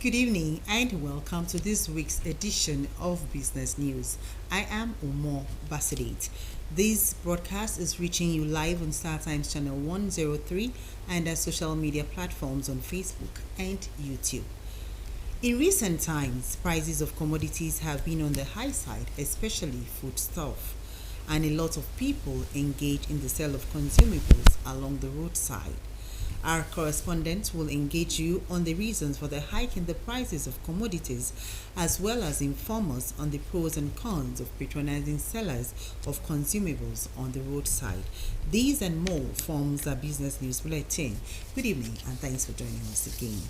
Good evening and welcome to this week's edition of Business News. I am Omo Basidate. This broadcast is reaching you live on StarTimes channel 103 and our social media platforms on Facebook and YouTube. In recent times, prices of commodities have been on the high side, especially foodstuff, and a lot of people engage in the sale of consumables along the roadside. Our correspondent will engage you on the reasons for the hike in the prices of commodities, as well as inform us on the pros and cons of patronizing sellers of consumables on the roadside. These and more forms our Business News Bulletin. Good evening and thanks for joining us again.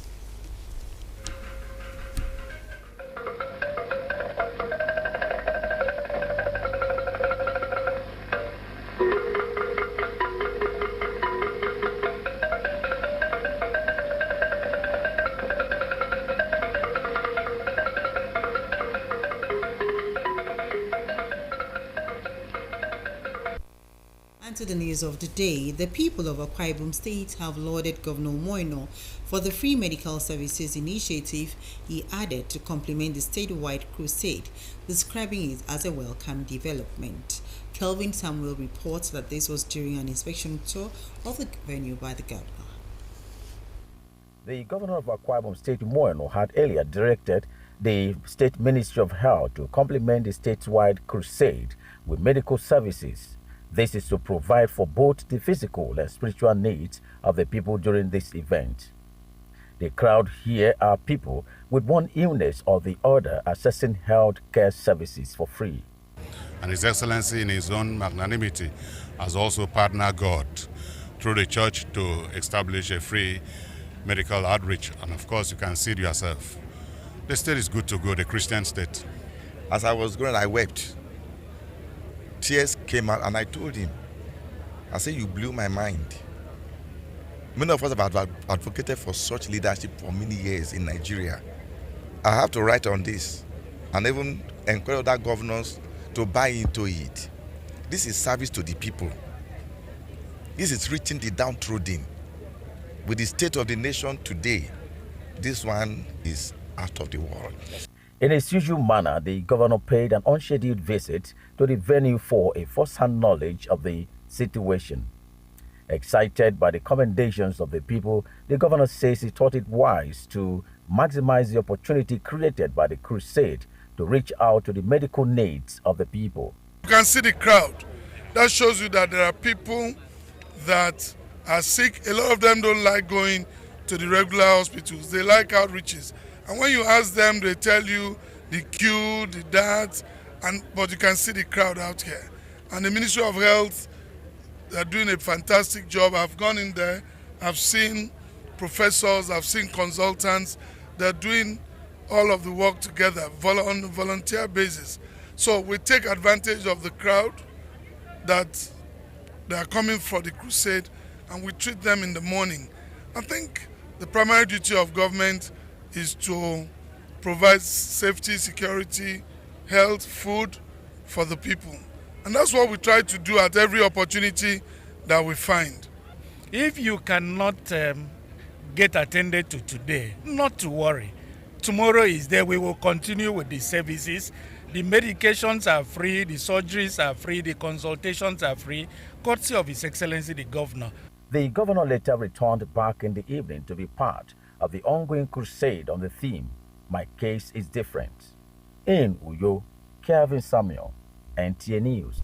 And to the news of the day, the people of Akwa Ibom State have lauded Governor Moino for the free medical services initiative he added to complement the statewide crusade, describing it as a welcome development. Kelvin Samuel reports that this was during an inspection tour of the venue by the governor. The governor of Akwa Ibom State, Moino, had earlier directed the State Ministry of Health to complement the statewide crusade with medical services. This is to provide for both the physical and spiritual needs of the people during this event. The crowd here are people with one illness or the other accessing health care services for free. And His Excellency, in his own magnanimity, has also partnered God through the church to establish a free medical outreach. And of course, you can see it yourself. The state is good to go, the Christian state. As I was going, I wept. Tears came out and I told him, I said, you blew my mind. Many of us have advocated for such leadership for many years in Nigeria. I have to write on this and even encourage other governors to buy into it. This is service to the people. This is reaching the downtrodden. With the state of the nation today, this one is out of the world. In his usual manner, the governor paid an unscheduled visit to the venue for a first-hand knowledge of the situation. Excited by the commendations of the people, the governor says he thought it wise to maximize the opportunity created by the crusade to reach out to the medical needs of the people. You can see the crowd. That shows you that there are people that are sick. A lot of them don't like going to the regular hospitals. They like outreaches. And when you ask them, they tell you the queue, the that, but you can see the crowd out here. And the Ministry of Health, they're doing a fantastic job. I've gone in there, I've seen professors, I've seen consultants. They're doing all of the work together on a volunteer basis. So we take advantage of the crowd that they are coming for the crusade and we treat them in the morning. I think the primary duty of government is to provide safety, security, health, food for the people. And that's what we try to do at every opportunity that we find. If you cannot get attended to today, not to worry. Tomorrow is there. We will continue with the services. The medications are free, the surgeries are free, the consultations are free, courtesy of His Excellency the Governor. The governor later returned back in the evening to be part of the ongoing crusade on the theme, My Case is Different. In Uyo, Kelvin Samuel, NTA News.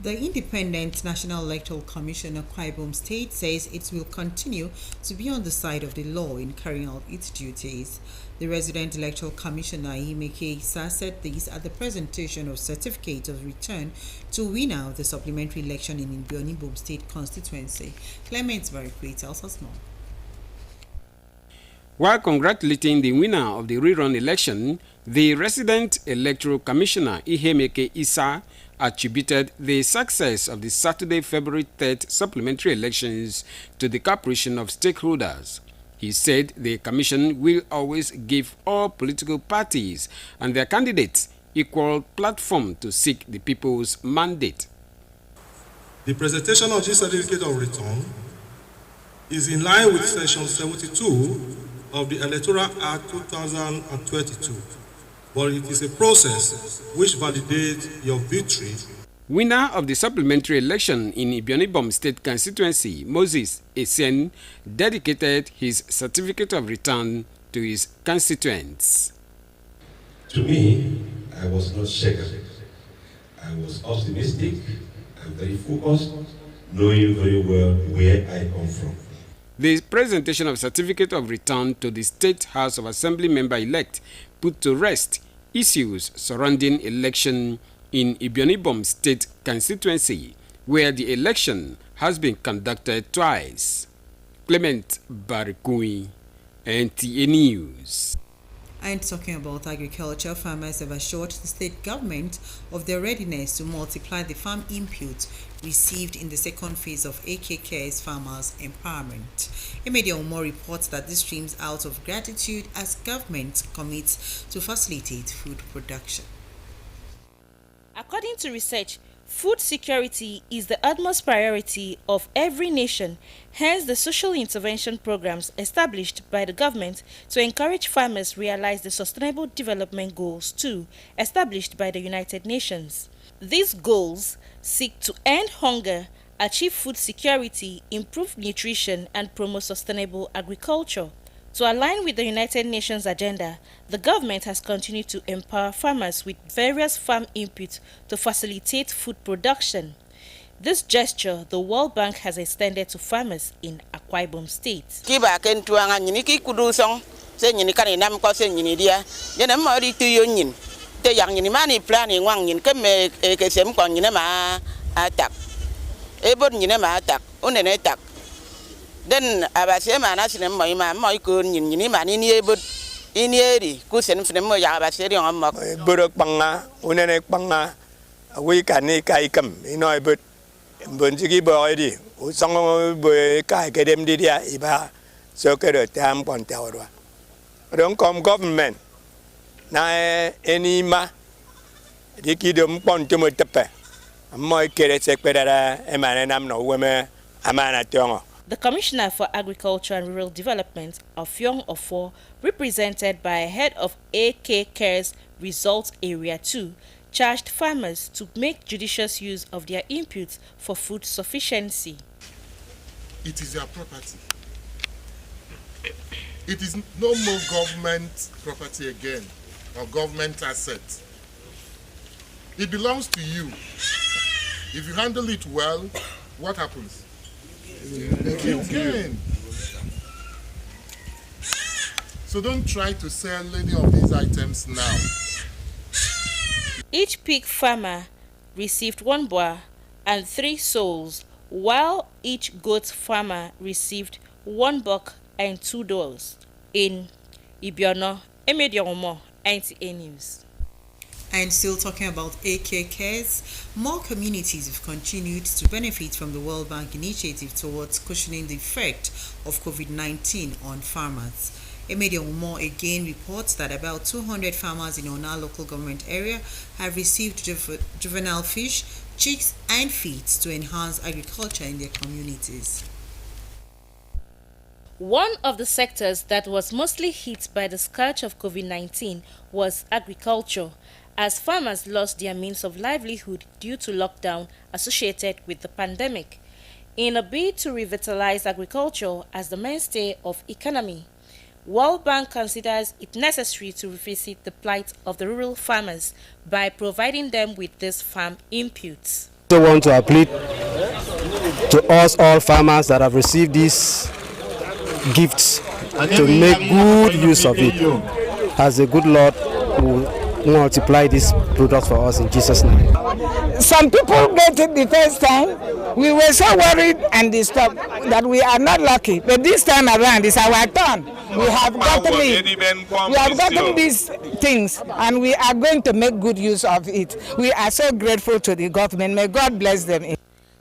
The Independent National Electoral Commission of Akwa Ibom State says it will continue to be on the side of the law in carrying out its duties. The resident electoral commissioner Ihemeke Issa said this at the presentation of certificate of return to winner of the supplementary election in Ibom State constituency. Clement Barikwe tells us more. While congratulating the winner of the rerun election, the resident electoral commissioner Ihemeke Issa attributed the success of the Saturday, February 3rd supplementary elections to the cooperation of stakeholders. He said the commission will always give all political parties and their candidates equal platform to seek the people's mandate. The presentation of this certificate of return is in line with Section 72 of the Electoral Act 2022, but it is a process which validates your victory. Winner of the supplementary election in Ibionibom State constituency, Moses Essien, dedicated his certificate of return to his constituents. To me, I was not shaken. I was optimistic and very focused, knowing very well where I come from. The presentation of certificate of return to the State House of Assembly member-elect put to rest issues surrounding election in Ibionibom State constituency, where the election has been conducted twice. Clement Barikui, NTA News. And talking about agriculture, farmers have assured the state government of their readiness to multiply the farm input received in the second phase of AKK's Farmers Empowerment. Emedia Omo reports that this streams out of gratitude as government commits to facilitate food production. According to research, food security is the utmost priority of every nation. Hence, the social intervention programs established by the government to encourage farmers realize the Sustainable Development Goals 2 established by the United Nations. These goals seek to end hunger, achieve food security, improve nutrition, and promote sustainable agriculture. To align with the United Nations agenda, the government has continued to empower farmers with various farm inputs to facilitate food production. This gesture, the World Bank has extended to farmers in Akwa Ibom State. Den abase mana sinem moy ma moy ko nyini mani ni ebut ini eri ku sen fnem mo ya abase ri on mo buruk panga unene panga wi kan kai kam ino ebut bon jigi boy di usong boy kai ke dem di dia iba so ke de tam pon tawwa don kom government na eni ma diki dum pon tumo tepe moy kere sekpedara e mane nam no weme amana tongo. The Commissioner for Agriculture and Rural Development, Ofyong Ofo, represented by head of AK Cares Results Area 2, charged farmers to make judicious use of their inputs for food sufficiency. It is your property. It is no more government property again, or government asset. It belongs to you. If you handle it well, what happens? Again. So don't try to sell any of these items now. Each pig farmer received 1 boa and 3 soles, while each goat farmer received 1 buck and 2 does. In Ibiono, Emedia Omo, NTA News. And still talking about AK Cares, more communities have continued to benefit from the World Bank initiative towards cushioning the effect of COVID-19 on farmers. Emedia Umo again reports that about 200 farmers in Ona local government area have received juvenile fish, chicks, and feeds to enhance agriculture in their communities. One of the sectors that was mostly hit by the scourge of COVID-19 was agriculture, as farmers lost their means of livelihood due to lockdown associated with the pandemic. In a bid to revitalize agriculture as the mainstay of economy, World Bank considers it necessary to revisit the plight of the rural farmers by providing them with these farm inputs. I want to appeal to us all farmers that have received these gifts to make good use of it, as the good Lord will multiply these products for us in Jesus' name. Some people get it the first time. We were so worried and disturbed that we are not lucky. But this time around, it's our turn. We have gotten it. We have gotten these things, and we are going to make good use of it. We are so grateful to the government. May God bless them.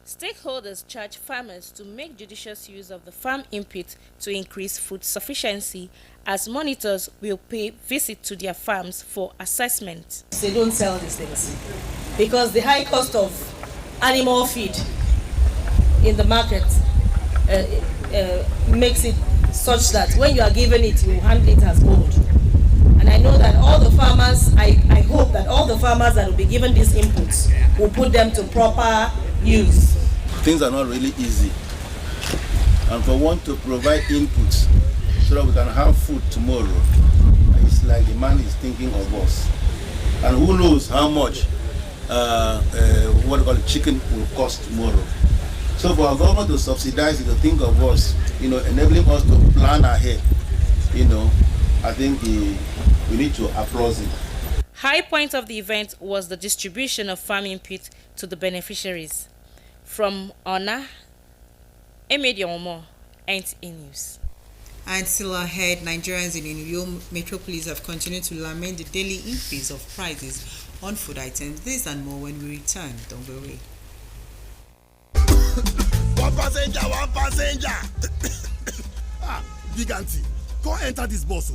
Stakeholders charge farmers to make judicious use of the farm input to increase food sufficiency, as monitors will pay visit to their farms for assessment. They don't sell these things because the high cost of animal feed in the market makes it such that when you are given it, you handle it as gold. And I know that all the farmers, I hope that all the farmers that will be given these inputs will put them to proper use. Things are not really easy. And for one to provide inputs so that we can have food tomorrow, it's like the man is thinking of us. And who knows how much what we call chicken will cost tomorrow. So for our government to subsidize it, to think of us, enabling us to plan ahead, I think we need to applaud it. High point of the event was the distribution of farm input to the beneficiaries. From Ona, Emediomo, NTA News. And still ahead, Nigerians in Uyo metropolis have continued to lament the daily increase of prices on food items. This and more when we return. Don't go away. One passenger. Big auntie, go enter this bus.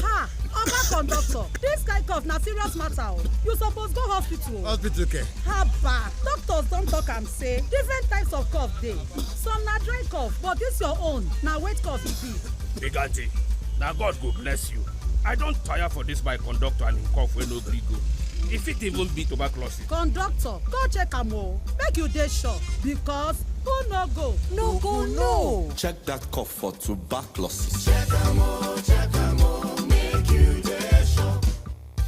Ha! Oga conductor, this guy cough na serious matter. You suppose go hospital. Hospital care. Haba, doctors don talk am say different types of cough dey. Some na dry cough, but this your own na wet cough e be. Big auntie, na God go bless you. I don tire for this my conductor and him cough wey no gree go. E fit even be tuberculosis. Conductor, go check am o, make you dey sure because who no go? No go no. Check that cough for tuberculosis. Check am o, make you dey sure.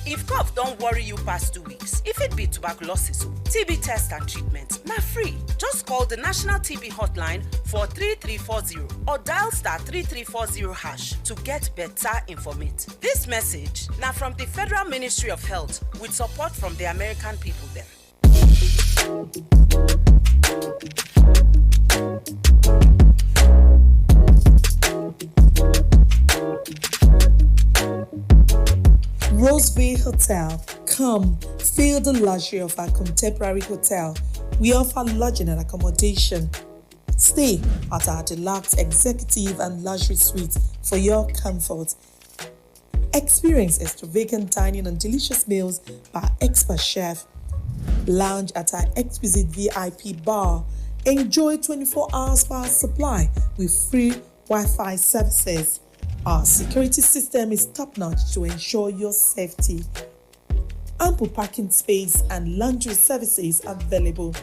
If cough don't worry you past 2 weeks, if it be tuberculosis, TB test and treatment, na free. Just call the National TB Hotline for 3340 or dial *3340# to get better informate. This message now from the Federal Ministry of Health with support from the American people there. Roseville Hotel. Come, feel the luxury of our contemporary hotel. We offer lodging and accommodation. Stay at our deluxe executive and luxury suite for your comfort. Experience extravagant dining and delicious meals by expert chef. Lounge at our exquisite VIP bar. Enjoy 24 hours power supply with free Wi-Fi services. Our security system is top-notch to ensure your safety. Ample parking space and laundry services available.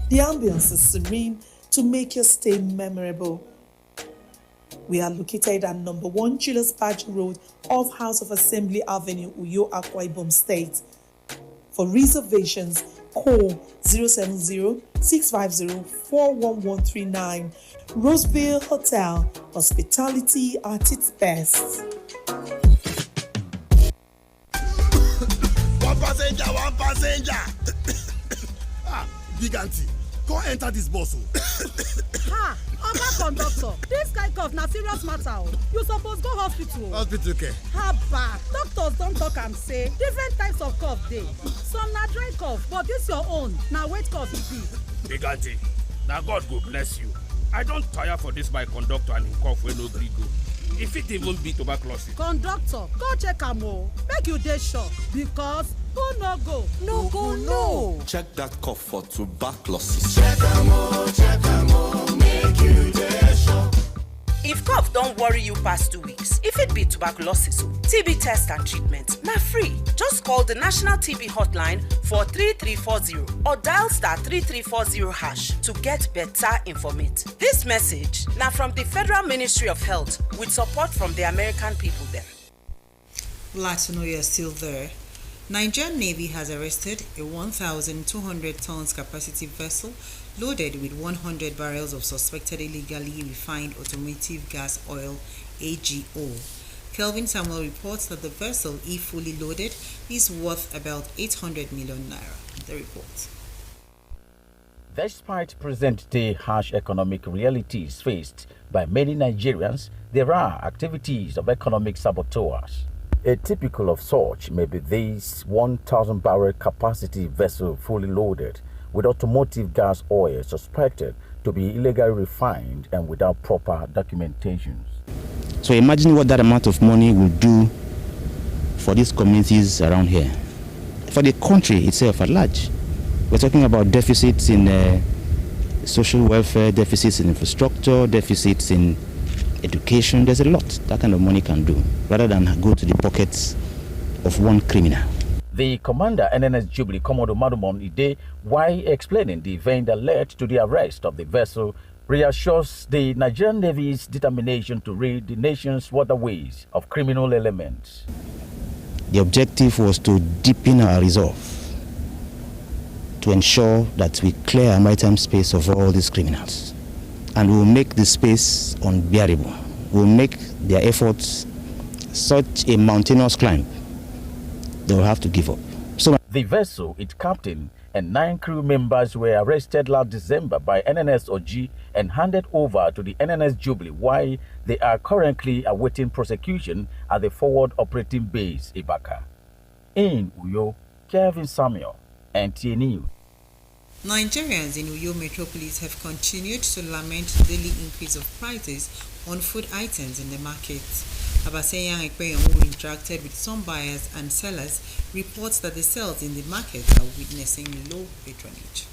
The ambience is serene to make your stay memorable. We are located at number 1 Julius Baji Road off House of Assembly Avenue, Uyo, Akwa Ibom State. For reservations, call 070-650-41139. Roseville Hotel, hospitality at its best. One passenger. Big auntie, go enter this bus. Ha! Oga conductor, this guy cough na serious matter. You suppose go hospital. Hospital care. Haba, doctors don talk am say different types of cough dey. Some na dry cough, but this your own na wet cough e be. Big auntie, na God go bless you. I don tire for this my conductor and him cough wey no gree go. E fit even be tuberculosis. Conductor, go check am o, make you dey sure because who no go? No go no. Check that cough for tuberculosis. Check am o, make you dey sure. If cough don't worry you past 2 weeks, if it be tuberculosis, TB test and treatment, na free. Just call the National TB Hotline for 3340 or dial *3340# to get better informate. This message now from the Federal Ministry of Health with support from the American people there. Glad to know you're still there. Nigerian Navy has arrested a 1,200 tons capacity vessel loaded with 100 barrels of suspected illegally refined automotive gas oil (AGO). Kelvin Samuel reports that the vessel, if fully loaded, is worth about 800 million naira. The report. Despite present-day harsh economic realities faced by many Nigerians, there are activities of economic saboteurs. A typical of such may be this 1,000-barrel capacity vessel fully loaded with automotive gas oil suspected to be illegally refined and without proper documentation. So imagine what that amount of money will do for these communities around here, for the country itself at large. We're talking about deficits in social welfare, deficits in infrastructure, deficits in education. There's a lot that kind of money can do, rather than go to the pockets of one criminal. The commander, NNS Jubilee Commodore Madumon Ide, while explaining the event that led to the arrest of the vessel, reassures the Nigerian Navy's determination to rid the nation's waterways of criminal elements. The objective was to deepen our resolve to ensure that we clear our maritime space of all these criminals. And we will make the space unbearable. We will make their efforts such a mountainous climb they will have to give up. So the vessel, its captain, and 9 crew members were arrested last December by NNS OG and handed over to the NNS Jubilee, while they are currently awaiting prosecution at the Forward Operating Base, Ibaka. In Uyo, Kevin Samuel, NTA News. Nigerians in Uyo metropolis have continued to lament the daily increase of prices on food items in the market. Abaseyan Ekpeyon, who interacted with some buyers and sellers, reports that the sales in the market are witnessing low patronage.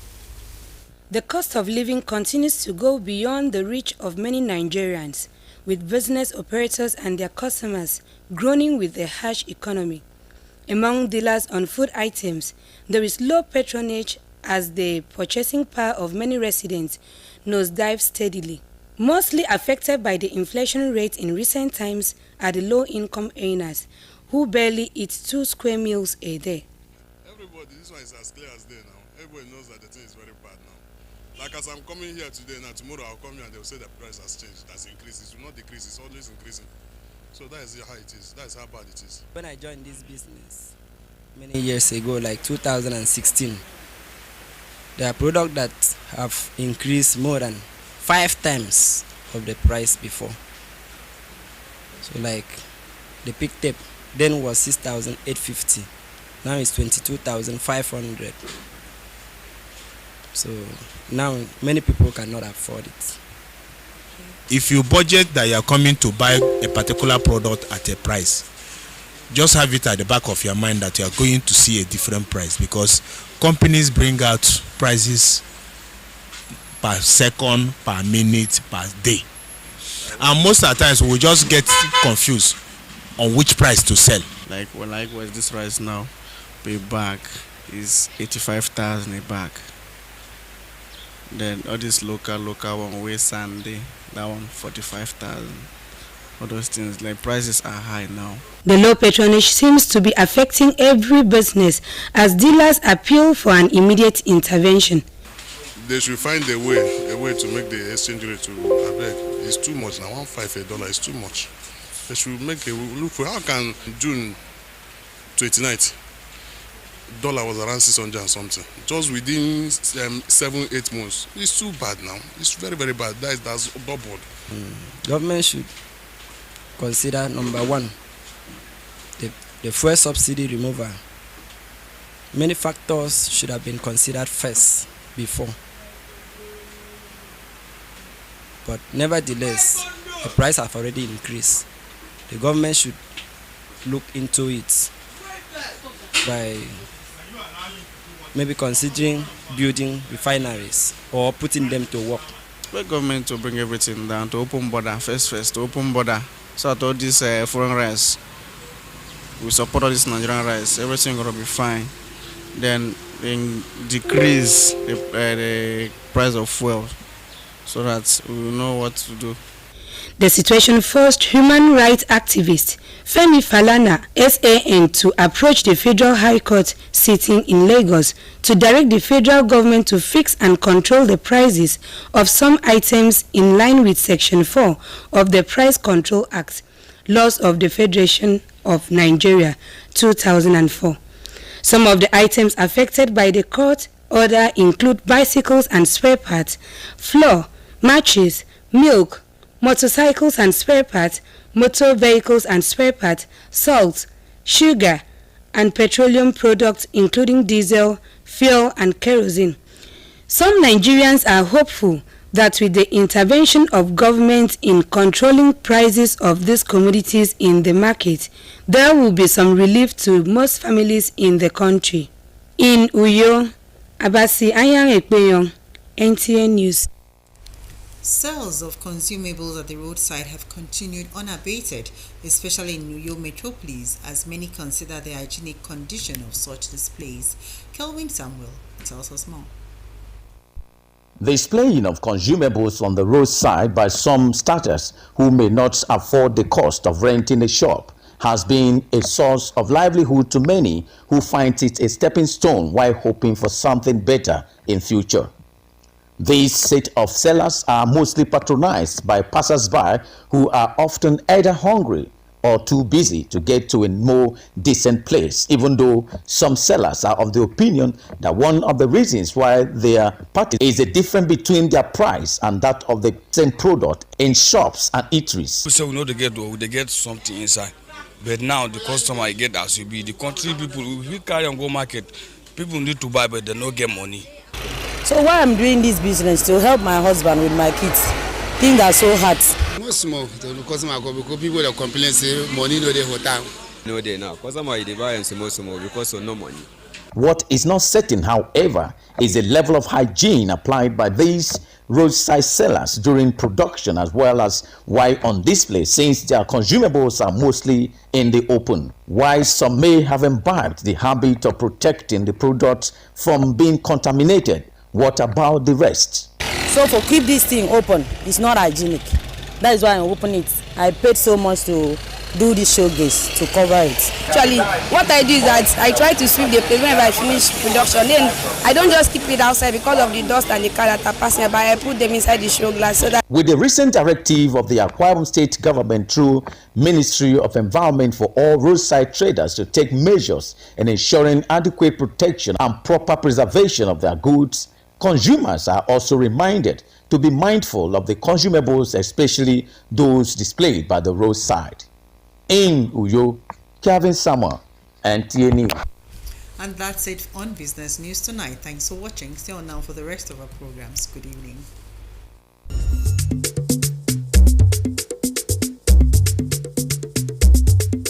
The cost of living continues to go beyond the reach of many Nigerians, with business operators and their customers groaning with the harsh economy. Among dealers on food items, there is low patronage as the purchasing power of many residents nosedives steadily. Mostly affected by the inflation rate in recent times are the low-income earners, who barely eat 2 square meals a day. Everybody, this one is as clear as day now. Everybody knows that the thing is very bad now. Like as I'm coming here today, now tomorrow I'll come here and they'll say the price has changed, that's increased. It will not decrease, it's always increasing. So that is how it is, that is how bad it is. When I joined this business many years ago, like 2016, there are products that have increased more than 5 times of the price before. So like the pig tape then was 6,850, now it's 22,500. So now many people cannot afford it. If you budget that you are coming to buy a particular product at a price, just have it at the back of your mind that you are going to see a different price, because companies bring out prices per second, per minute, per day. And most of the times we just get confused on which price to sell. Like what's this price now? Per bag is 85,000 a bag. Then all this local one, way Sunday, that one 45,000. All those things, like prices are high now. The low patronage seems to be affecting every business as dealers appeal for an immediate intervention. They should find a way to make the exchange rate to abeg. It's too much now. $1.5 is too much. They should make a look for how can June 29th dollar was around 600 and something. Just within 7-8 months. It's too bad now. It's very, very bad. That's doubled. Government should consider number one, the fuel subsidy removal. Many factors should have been considered first before. But nevertheless, the price have already increased. The government should look into it by maybe considering building refineries or putting them to work. The government to bring everything down to open border first to open border, so that all this foreign rice, we support all this Nigerian rice, everything gonna be fine. Then decrease the price of fuel, so that we will know what to do. The situation forced human rights activist Femi Falana, SAN, to approach the Federal High Court sitting in Lagos to direct the federal government to fix and control the prices of some items in line with Section 4 of the Price Control Act, Laws of the Federation of Nigeria, 2004. Some of the items affected by the court order include bicycles and spare parts, flour, matches, milk, motorcycles and spare parts, motor vehicles and spare parts, salt, sugar, and petroleum products including diesel, fuel, and kerosene. Some Nigerians are hopeful that with the intervention of government in controlling prices of these commodities in the market, there will be some relief to most families in the country. In Uyo, Abasi Anyang Ekpeyon, NTA News. Sales of consumables at the roadside have continued unabated, especially in Uyo metropolis, as many consider the hygienic condition of such displays. Kelvin Samuel tells us more. The displaying of consumables on the roadside by some starters who may not afford the cost of renting a shop has been a source of livelihood to many who find it a stepping stone while hoping for something better in future. These set of sellers are mostly patronized by passers-by who are often either hungry or too busy to get to a more decent place, even though some sellers are of the opinion that one of the reasons why they are party is the difference between their price and that of the same product in shops and eateries. So we know they get something inside, but now the customer get as you be. The country people, we carry on go market, people need to buy but they don't get money. So why I'm doing this business to help my husband with my kids. Things are so hard. Most small, because people that complain say money no dey hotel. No dey now. Customer dey buy and small because of no money. What is not certain, however, is the level of hygiene applied by these roadside sellers during production as well as while on display, since their consumables are mostly in the open. While some may have imbibed the habit of protecting the product from being contaminated, what about the rest? So for keep this thing open, it's not hygienic. That is why I open it. I paid so much to do this showcase to cover it. Actually, what I do is that I try to sweep the place whenever I finish production. Then I don't just keep it outside because of the dust and the car that are passing by. I put them inside the show glass so that. With the recent directive of the Akwa Ibom State government through Ministry of Environment for all roadside traders to take measures in ensuring adequate protection and proper preservation of their goods, consumers are also reminded to be mindful of the consumables, especially those displayed by the roadside. In Uyo, Kelvin Samuel, NTA News. And that's it on Business News tonight. Thanks for watching. Stay on now for the rest of our programs. Good evening.